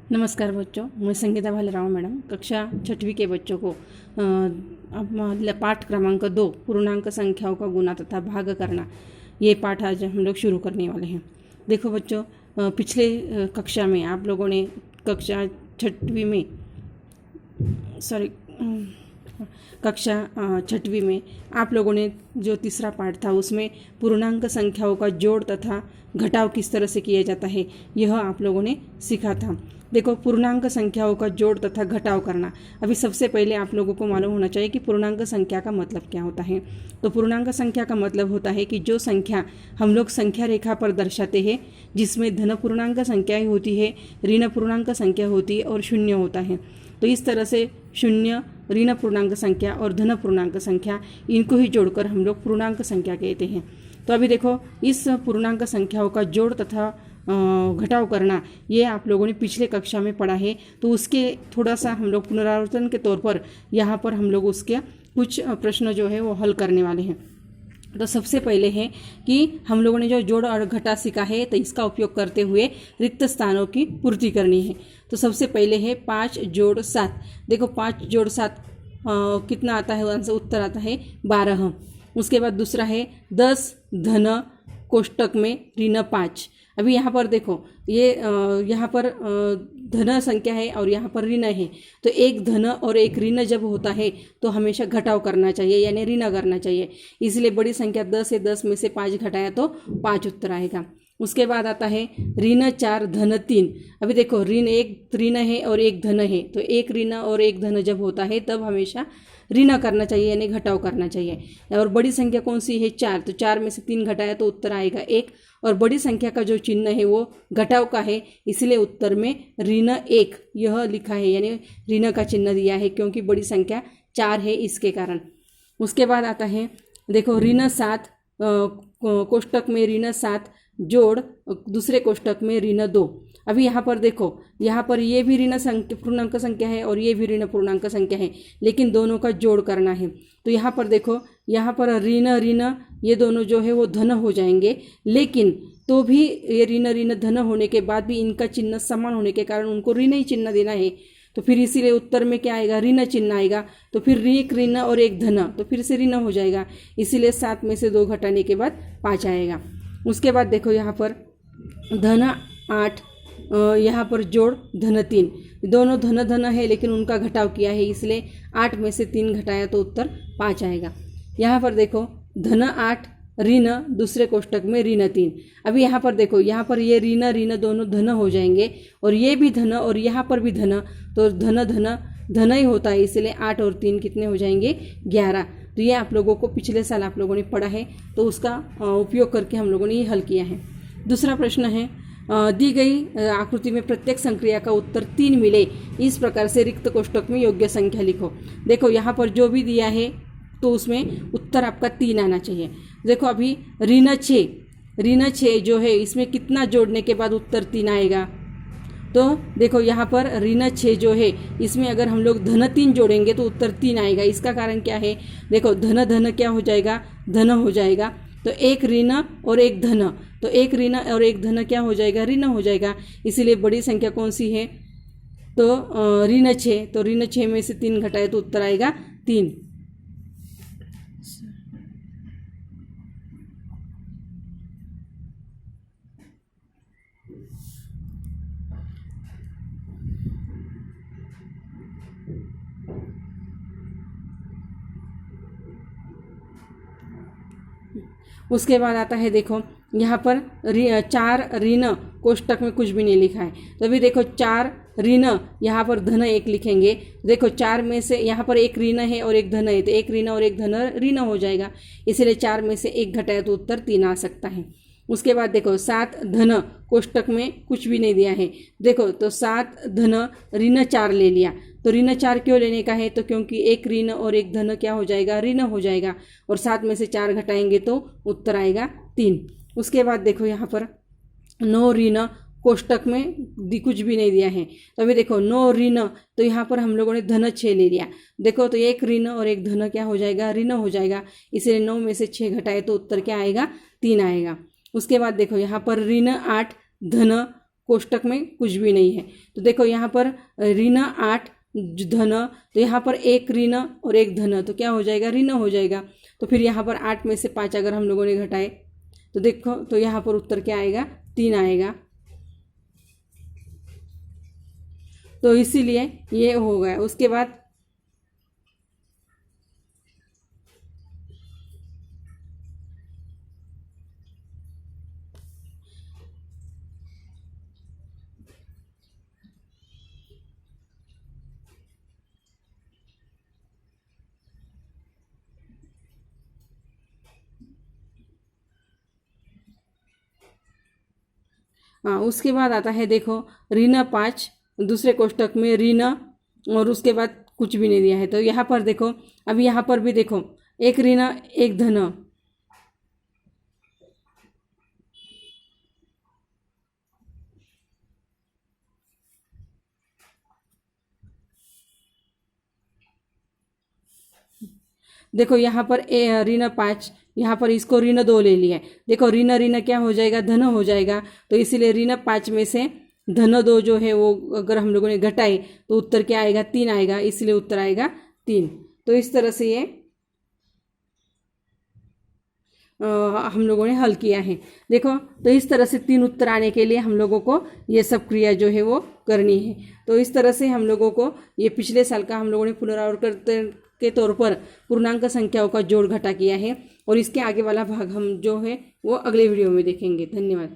नमस्कार बच्चों, मैं संगीता भालेराव मैडम कक्षा 6वीं के बच्चों को पाठ क्रमांक 2 पूर्णांक संख्याओं का गुना तथा भाग करना, ये पाठ आज हम लोग शुरू करने वाले हैं। देखो बच्चों, पिछले कक्षा में आप लोगों ने कक्षा 6वीं में कक्षा 6वीं में आप लोगों ने जो तीसरा पाठ था उसमें पूर्णांक संख्याओं का जोड़ तथा घटाव किस तरह से किया जाता है यह आप लोगों ने सीखा था। देखो, पूर्णांक संख्याओं का जोड़ तथा घटाव करना। अभी सबसे पहले आप लोगों को मालूम होना चाहिए कि पूर्णांक संख्या का मतलब क्या होता है। तो पूर्णांक संख्या का मतलब होता है कि जो संख्या हम लोग संख्या रेखा पर दर्शाते हैं, जिसमें धन पूर्णांक संख्याएं होती है, ऋण पूर्णांक संख्या होती है और शून्य होता है। तो इस तरह से शून्य, ऋण पूर्णांक संख्या और धन पूर्णांक संख्या, इनको ही जोड़कर हम लोग पूर्णांक संख्या कहते हैं। तो अभी देखो, इस पूर्णांक संख्याओं का जोड़ तथा घटाव करना, ये आप लोगों ने पिछले कक्षा में पढ़ा है। तो उसके थोड़ा सा हम लोग पुनरावर्तन के तौर पर यहाँ पर हम लोग उसके कुछ प्रश्न जो है वो हल करने वाले हैं। तो सबसे पहले है कि हम लोगों ने जो जोड़ और घटा सीखा है, तो इसका उपयोग करते हुए रिक्त स्थानों की पूर्ति करनी है। तो सबसे पहले है 5 जोड़ 7। देखो, 5 जोड़ 7 कितना आता है, आंसर उत्तर आता है 12। उसके बाद दूसरा है 10 धन कोष्टक में ऋण 5। अभी यहाँ पर देखो, ये यहाँ पर धन संख्या है और यहाँ पर ऋण है। तो एक धन और एक ऋण जब होता है तो हमेशा घटाव करना चाहिए, यानी ऋण करना चाहिए। इसलिए बड़ी संख्या 10 है, 10 में से 5 घटाया तो 5 उत्तर आएगा। उसके बाद आता है ऋण 4 धन 3। अभी देखो, एक ऋण है और एक धन है, तो एक ऋण और एक धन जब होता है तब हमेशा ऋण करना चाहिए, यानी घटाव करना चाहिए। और बड़ी संख्या कौन सी है, 4। तो 4 में से 3 घटाया तो उत्तर आएगा 1। और बड़ी संख्या का जो चिन्ह है वो घटाव का है, इसलिए उत्तर में ऋण 1 यह लिखा है, यानी ऋण का चिन्ह दिया है, क्योंकि बड़ी संख्या 4 है इसके कारण। उसके बाद आता है देखो, ऋण 7 कोष्टक में ऋण 7 जोड़ दूसरे कोष्टक में ऋण 2। अभी यहाँ पर देखो, यहाँ पर ये भी ऋण पूर्णांक संख्या है और ये भी ऋण पूर्णांक संख्या है, लेकिन दोनों का जोड़ करना है। तो यहाँ पर देखो, यहाँ पर ऋण ऋण ये दोनों जो है वो धन हो जाएंगे, लेकिन तो भी ये ऋण ऋण धन होने के बाद भी इनका चिन्ह समान होने के कारण उनको ऋण ही चिन्ह देना है। तो फिर इसीलिए उत्तर में क्या आएगा, ऋण चिन्ह आएगा। तो फिर एक ऋण और एक धन, तो फिर से ऋण हो जाएगा, इसीलिए 7 में से 2 घटाने के बाद 5 आएगा। उसके बाद देखो, यहाँ पर धन 8, यहाँ पर जोड़ धन 3। दोनों धन धन है, लेकिन उनका घटाव किया है, इसलिए 8 में से 3 घटाया तो उत्तर 5 आएगा। यहाँ पर देखो, धन 8 ऋण दूसरे कोष्टक में ऋण 3। अभी यहाँ पर देखो, यहाँ पर ये ऋण ऋण दोनों धन हो जाएंगे, और ये भी धन और यहाँ पर भी धन, तो धन धन धन ही होता है, इसलिए 8 और 3 कितने हो जाएंगे, 11। तो ये आप लोगों को पिछले साल आप लोगों ने पढ़ा है, तो उसका उपयोग करके हम लोगों ने ये हल किया है। दूसरा प्रश्न है, दी गई आकृति में प्रत्येक संक्रिया का उत्तर 3 मिले, इस प्रकार से रिक्त कोष्टक में योग्य संख्या लिखो। देखो, यहाँ पर जो भी दिया है तो उसमें उत्तर आपका 3 आना चाहिए। देखो, अभी ऋण 6 जो है, इसमें कितना जोड़ने के बाद उत्तर 3 आएगा। तो देखो, यहाँ पर ऋण 6 जो है, इसमें अगर हम लोग धन 3 जोड़ेंगे तो उत्तर 3 आएगा। इसका कारण क्या है, देखो, धन धन क्या हो जाएगा, धन हो जाएगा। तो एक ऋण और एक धन, तो एक ऋण और एक धन क्या हो जाएगा, ऋण हो जाएगा। इसीलिए बड़ी संख्या कौन सी है, तो ऋण 6। तो ऋण 6 में से 3 घटाए तो उत्तर आएगा 3। उसके बाद आता है, देखो, यहाँ पर 4 ऋण कोष्टक में कुछ भी नहीं लिखा है। तो अभी देखो, 4 ऋण, यहाँ पर धन 1 लिखेंगे। देखो, 4 में से यहाँ पर एक ऋण है और एक धन है, तो एक ऋण और एक धन ऋण हो जाएगा, इसलिए 4 में से 1 घटाया तो उत्तर 3 आ सकता है। उसके बाद देखो, 7 धन कोष्टक में कुछ भी नहीं दिया है। देखो, तो 7 धन ऋण 4 ले लिया। तो ऋण 4 क्यों लेने का है, तो क्योंकि एक ऋण और एक धन क्या हो जाएगा, ऋण हो जाएगा, और 7 में से 4 घटाएंगे तो उत्तर आएगा 3। उसके बाद देखो, यहाँ पर 9 ऋण कोष्टक में कुछ भी नहीं दिया है। तो अभी देखो, 9 ऋण, तो यहाँ पर हम लोगों ने धन 6 ले लिया। देखो, तो एक ऋण और एक धन क्या हो जाएगा, ऋण हो जाएगा, इसलिए 9 में से 6 घटाए तो उत्तर क्या आएगा, 3 आएगा। उसके बाद देखो, यहाँ पर ऋण 8 धन कोष्टक में कुछ भी नहीं है। तो देखो यहाँ पर ऋण 8 धन, तो यहाँ पर एक ऋण और एक धन, तो क्या हो जाएगा, ऋण हो जाएगा। तो फिर यहाँ पर 8 में से 5 अगर हम लोगों ने घटाए तो देखो, तो यहाँ पर उत्तर क्या आएगा, 3 आएगा। तो इसीलिए ये हो गया। उसके बाद उसके बाद आता है देखो ऋण 5, दूसरे कोष्टक में ऋण और उसके बाद कुछ भी नहीं दिया है। तो यहाँ पर देखो, अब यहाँ पर भी देखो एक ऋण एक धन, देखो यहाँ पर ऋण 5, यहाँ पर इसको ऋण 2 ले लिया है। देखो ऋण ऋण क्या हो जाएगा, धन हो जाएगा। तो इसीलिए ऋण 5 में से धन 2 जो है वो अगर हम लोगों ने घटाए तो उत्तर क्या आएगा, 3 आएगा। इसलिए उत्तर आएगा 3। तो इस तरह से ये हम लोगों ने हल किया है। देखो तो इस तरह से 3 उत्तर आने के लिए हम लोगों को ये सब क्रिया जो है वो करनी है। तो इस तरह से हम लोगों को ये पिछले साल का हम लोगों ने पुनरावृत्ति के तौर पर पूर्णांक संख्याओं का जोड़ घटा किया है, और इसके आगे वाला भाग हम जो है वो अगले वीडियो में देखेंगे। धन्यवाद।